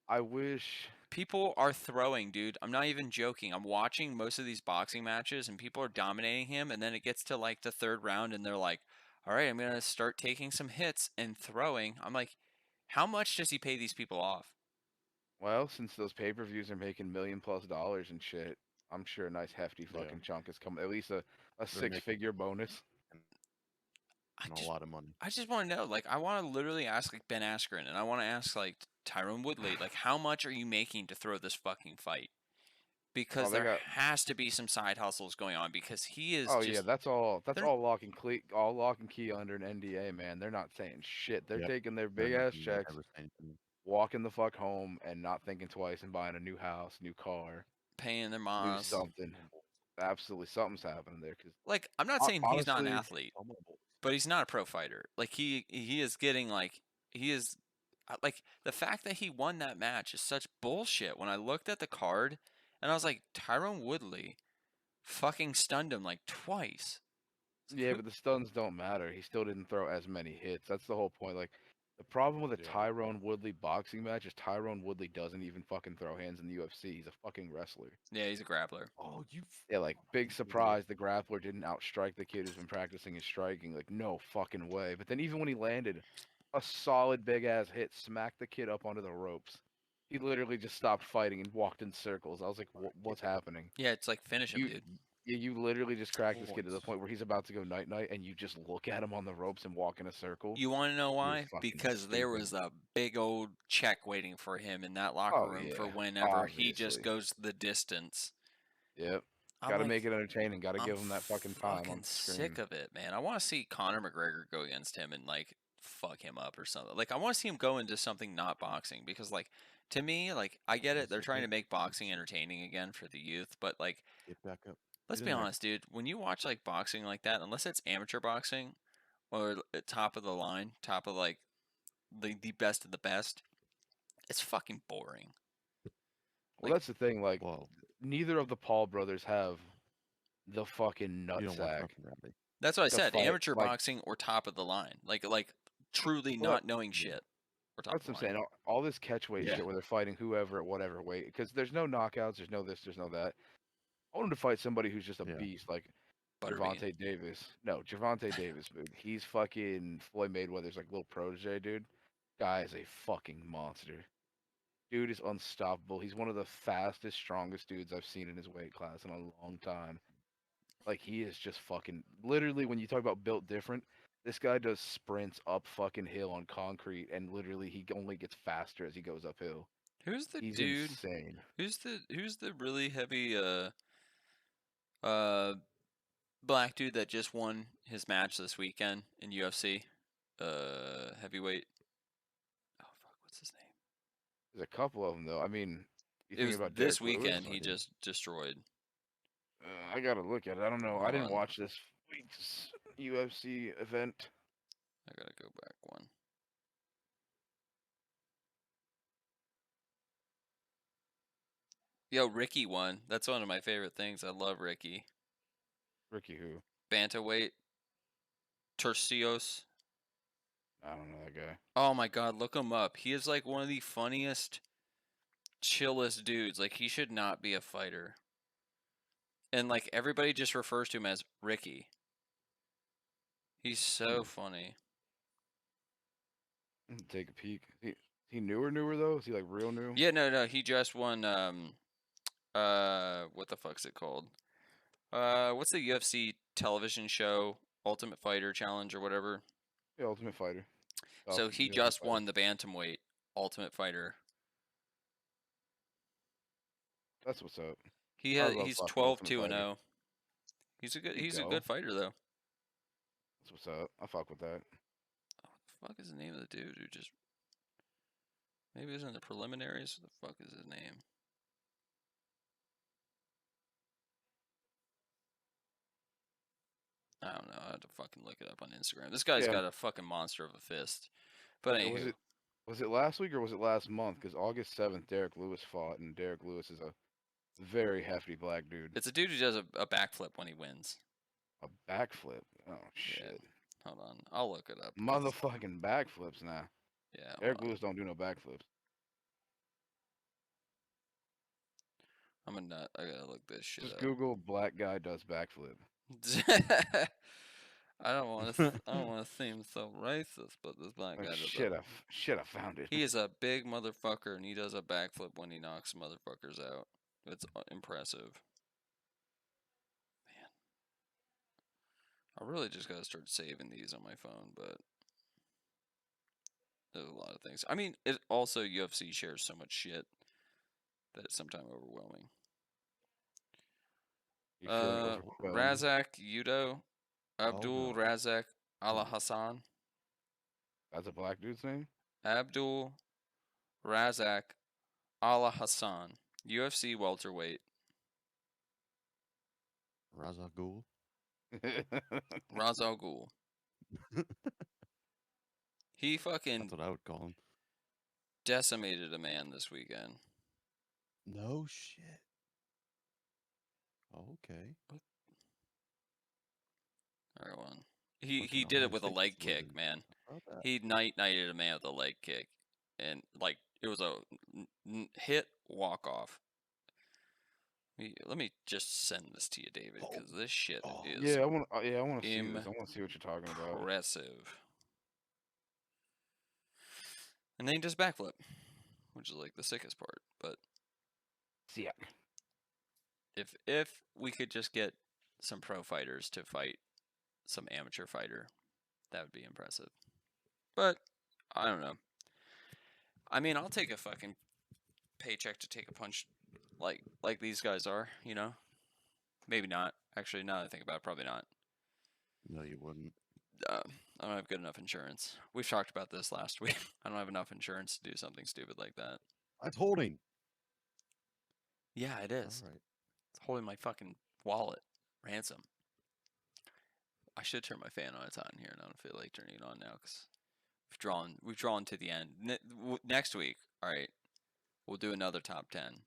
I wish. People are throwing, dude. I'm not even joking. I'm watching most of these boxing matches and people are dominating him and then it gets to like the third round and they're like, "All right, I'm going to start taking some hits and throwing." I'm like, "How much does he pay these people off?" Well, since those pay-per-views are making $1 million+ and shit, I'm sure a nice hefty Yeah. fucking chunk is coming. At least a making- six-figure bonus. And a lot of money. I just want to know, like, I want to literally ask like Ben Askren, and I want to ask like Tyrone Woodley, like, how much are you making to throw this fucking fight? Because they there got. has to be some side hustles going on because he is Oh just yeah, that's all. That's they're- all lock and key under an NDA, man. They're not saying shit. They're Yep. taking their They're big not ass gonna checks, ever say anything. walking the fuck home, and not thinking twice and buying a new house, new car, paying their new moms. something. Absolutely, something's happening there. Cause Like, I'm not saying he's not an honestly, athlete, but he's not a pro fighter. Like he is getting like he is like the fact that he won that match is such bullshit. When I looked at the card and I was like, Tyrone Woodley fucking stunned him like twice. yeah, but the stuns don't matter. He still didn't throw as many hits. That's the whole point. Like, the problem with a Yeah. Tyrone Woodley boxing match is Tyrone Woodley doesn't even fucking throw hands in the UFC. He's a fucking wrestler. Yeah, he's a grappler. Oh, you. Yeah, like big idiot. surprise, the grappler didn't outstrike the kid who's been practicing his striking. Like, no fucking way. But then even when he landed a solid big ass hit, smacked the kid up onto the ropes. He literally just stopped fighting and walked in circles. I was like, what's happening? Yeah, it's like finish him, You dude. you literally just cracked this kid to the Once. point where he's about to go night night, and you just look at him on the ropes and walk in a circle. You want to know why? fucking Because there stupid. was a big old check waiting for him in that locker Oh, room for yeah, whenever he just obviously. goes the distance. Yep. I'm Got to like, make it entertaining. Got to I'm give him that fucking time on screen. sick of it, man. I want to see Conor McGregor go against him and like fuck him up or something. Like I want to see him go into something not boxing because like to me, like I get it. They're trying to make boxing entertaining again for the youth, but like Get back up. let's Get be in there. honest, dude. When you watch like boxing like that, unless it's amateur boxing or top of the line, top of like the best of the best, it's fucking boring. Well, Like- that's the thing. Like, Well, neither of the Paul brothers have the fucking you don't watch nutsack. nothing rowdy. That's what I to said. fight, Amateur like- boxing or top of the line. Like truly Well, not knowing yeah. shit. Or top That's of what the I'm line. saying. All this catchweight Yeah. shit where they're fighting whoever at whatever weight, because there's no knockouts, there's no this, there's no that. I want him to fight somebody who's just a Yeah. beast, like Butterbean. Gervonta Davis. No, Gervonta Davis, dude. He's fucking Floyd Mayweather's like little protege, dude. Guy is a fucking monster. Dude is unstoppable. He's one of the fastest, strongest dudes I've seen in his weight class in a long time. Like, he is just fucking literally, when you talk about built different, this guy does sprints up fucking hill on concrete, and literally he only gets faster as he goes uphill. Who's the He's dude? insane. Who's the really heavy black dude that just won his match this weekend in UFC? Heavyweight. Oh fuck, what's his name? There's a couple of them though. I mean, you It thinking was about this Derek Lewis? weekend he just destroyed. I gotta look at it. I don't know. I Hold didn't on. watch this week's UFC event. I gotta go back one. Yo, Ricky won. That's one of my favorite things. I love Ricky. Ricky who? Bantamweight. Tercios. I don't know that guy. Oh my god, look him up. He is like one of the funniest, chillest dudes. Like he should not be a fighter. And like everybody just refers to him as Ricky. He's so funny. Take a peek. He newer though? Is he like real new? Yeah, no, he just won what the fuck's it called? What's the UFC television show? Ultimate Fighter Challenge or whatever. Yeah, Ultimate Fighter. So he UFC just Fighter. won the bantamweight Ultimate Fighter. That's what's up. He's fucking 12 Ultimate 2 and Fighter. 0. He's a There you a go. good fighter though. That's what's up. I fuck with that. What the fuck is the name of the dude who just maybe it was in the preliminaries? What the fuck is his name? I don't know. I have to fucking look it up on Instagram. This guy's Yeah. got a fucking monster of a fist. But Yeah, anywho, was it last week or was it last month? Because August 7th, Derek Lewis fought, and Derek Lewis is a very hefty black dude. it's a dude who does a backflip when he wins. A backflip. Oh shit. Hold on, I'll look it up. 'cause- Motherfucking backflips now. Yeah. hold Derek on. Lewis don't do no backflips. I'm a nut. I gotta look this shit Just up. Google black guy does backflip. I don't want to. I don't want to seem so racist, but this black guy Like, does shit, I found it. He is a big motherfucker, and he does a backflip when he knocks motherfuckers out. It's impressive. Man, I really just gotta start saving these on my phone, but there's a lot of things. I mean, it also UFC shares so much shit that it's sometimes overwhelming. You feeling overwhelmed? Razak Udo, Abdul no. Razak Al Hassan, That's a black dude's name? Abdul Razak Al Hassan, UFC welterweight. Raza Ghul. Ra's al Ghul. He fucking That's what I would call him. decimated a man this weekend. No shit. Okay. Alright, one. He Fucking did Ohio it with a State's leg kick, losing. man. How about that? He nighted a man with a leg kick, and like it was a hit walk off. Let me just send this to you, David, because this shit is Yeah, I want to see this. I want to see what you're talking about. impressive. And then he does backflip, which is like the sickest part. But Yeah. if we could just get some pro fighters to fight some amateur fighter, that would be impressive. But I don't know. I mean, I'll take a fucking paycheck to take a punch like these guys are, you know? Maybe not. Actually, now that I think about it, probably not. No, you wouldn't. I don't have good enough insurance. We've talked about this last week. I don't have enough insurance to do something stupid like that. That's holding. Yeah, it is. All right. It's holding my fucking wallet. Ransom. I should turn my fan on. It's on here, and I don't feel like turning it on now because we've drawn to the end. Next week, all right, we'll do another top 10.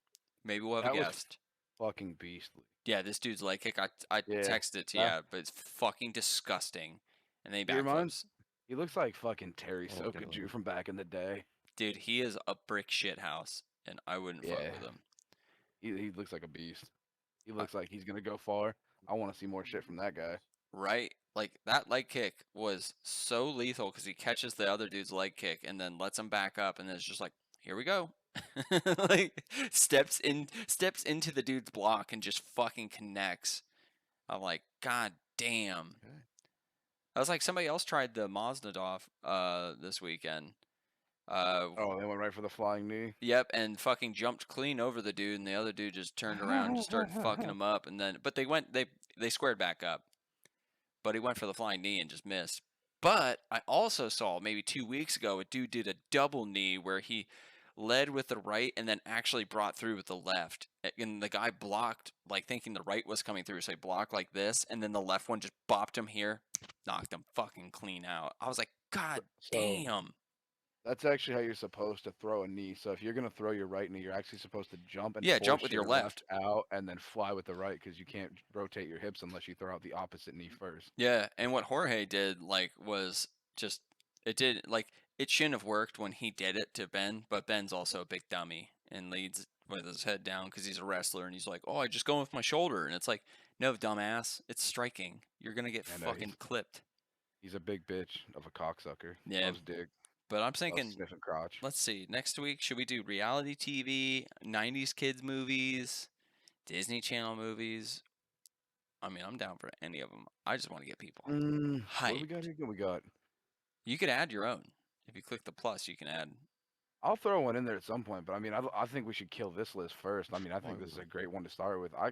Maybe we'll have That a was guest. Fucking beastly. Yeah, this dude's leg kick. I Yeah, texted it to that- you, but it's fucking disgusting. And then he He reminds- backflips. He looks like fucking Terry Oh, Sokaju God. from back in the day. Dude, he is a brick shit house, and I wouldn't fuck Yeah. with him. He looks like a beast. He looks like he's gonna go far. I want to see more shit from that guy. Right? Like that leg kick was so lethal because he catches the other dude's leg kick and then lets him back up, and then it's just like, here we go. Like steps into the dude's block and just fucking connects. I'm like, God damn. Okay. I was like, somebody else tried the Mazdadov this weekend. Oh, they went right for the flying knee. Yep, and fucking jumped clean over the dude, and the other dude just turned around and just started fucking him up, and then but they squared back up. But he went for the flying knee and just missed. But I also saw maybe 2 weeks ago a dude did a double knee where he led with the right and then actually brought through with the left. And the guy blocked, like thinking the right was coming through, so he blocked like this, and then the left one just bopped him here, knocked him fucking clean out. I was like, God So- damn. That's actually how you're supposed to throw a knee. So if you're gonna throw your right knee, you're actually supposed to jump and Yeah, jump force with your left out, and then fly with the right because you can't rotate your hips unless you throw out the opposite knee first. Yeah, and what Jorge did was just it shouldn't have worked when he did it to Ben, but Ben's also a big dummy and leads with his head down because he's a wrestler and he's like, "Oh, I just go with my shoulder," and it's like, "No, dumbass, it's striking. You're gonna get And fucking clipped." he's a big bitch of a cocksucker. Yeah. Loves dick. But I'm Loves thinking, sniffing crotch. let's see, next week should we do reality TV, 90s kids movies, Disney Channel movies? I mean, I'm down for any of them. I just want to get people What do we hyped. got here? We got. You could add your own. If you click the plus, you can add. I'll throw one in there at some point, but I mean, I think we should kill this list first. I mean, I think this is a great one to start with. Why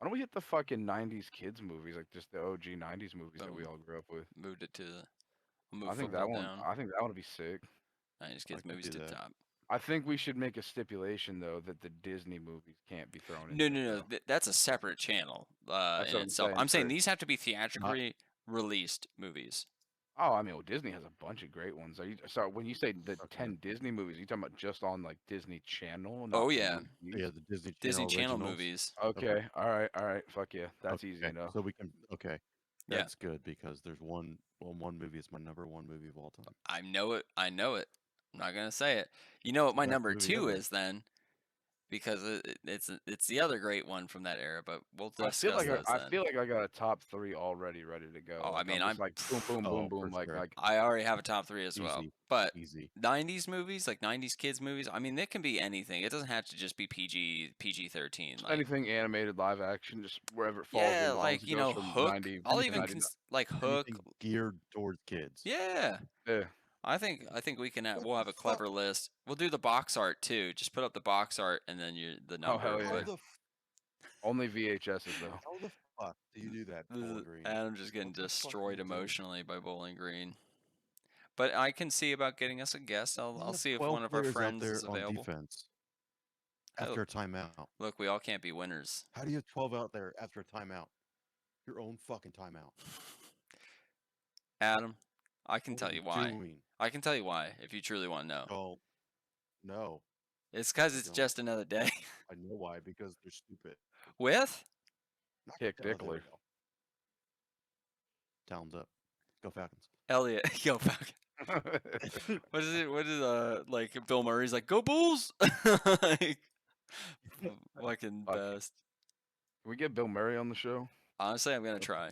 don't we hit the fucking 90s kids movies, like just the OG 90s movies that we all grew up with? Moved it to the. We'll I move think that football one. down. I think that one would be sick. 90s kids could movies do to the that. top. I think we should make a stipulation though that the Disney movies can't be thrown in. No, there, no, no. though. That's a separate channel That's in what I'm itself. saying, I'm saying for- these have to be theatrically released movies. Oh, I mean, well, Disney has a bunch of great ones. Are you sorry when you say the 10 Disney movies? Are you talking about just on like Disney Channel? Not Oh, the yeah. movies? Yeah, the Disney Disney Channel originals. movies. Okay. All right. Fuck yeah. That's easy Okay, enough. So we can. Okay. Yeah. That's good because there's one. Well, one movie is my number one movie of all time. I know it. I'm not gonna say it. You know what my Best number movie 2 ever. is then, because it's the other great one from that era. But we'll I discuss feel like those I then. feel like I got a top 3 already ready to go. Oh, I Like, mean, I'm just like boom, boom, boom, Oh, boom. for sure. I already have a top 3 as well. Easy. But Easy. 90s movies, like 90s kids movies, I mean, they can be anything. It doesn't have to just be PG-13. Like, Anything animated, live action, just wherever it falls. yeah, in, as long like as it goes from Hook. 90 I'll to even 99. like Hook. Anything geared towards kids. Yeah. Yeah. I think we can What we'll have the a clever fuck? list. We'll do the box art too. Just put up the box art and then the number. hell yeah. How but the Only VHSs though. how the fuck do you do that, this is Bowling Green? Adam's just getting What the fuck are destroyed you doing? emotionally by Bowling Green. But I can see about getting us a guest. You I'll have see if 12 one of our players out friends there is on available. defense Oh. after a timeout. Look, we all can't be winners. How do you have 12 out there after a timeout? Your own fucking timeout. Adam, I can What tell are you why. doing? I can tell you why if you truly want to know. Oh, no. It's because I it's don't. just another day. I know why, because they're stupid. With? Knock Kick it down. There we Dickler. go. Downs up. Go Falcons. Elliott, go back. What is it? What is like Bill Murray's like, go Bulls? Like, fucking Fuck. best. Can we get Bill Murray on the show? Honestly, I'm gonna try.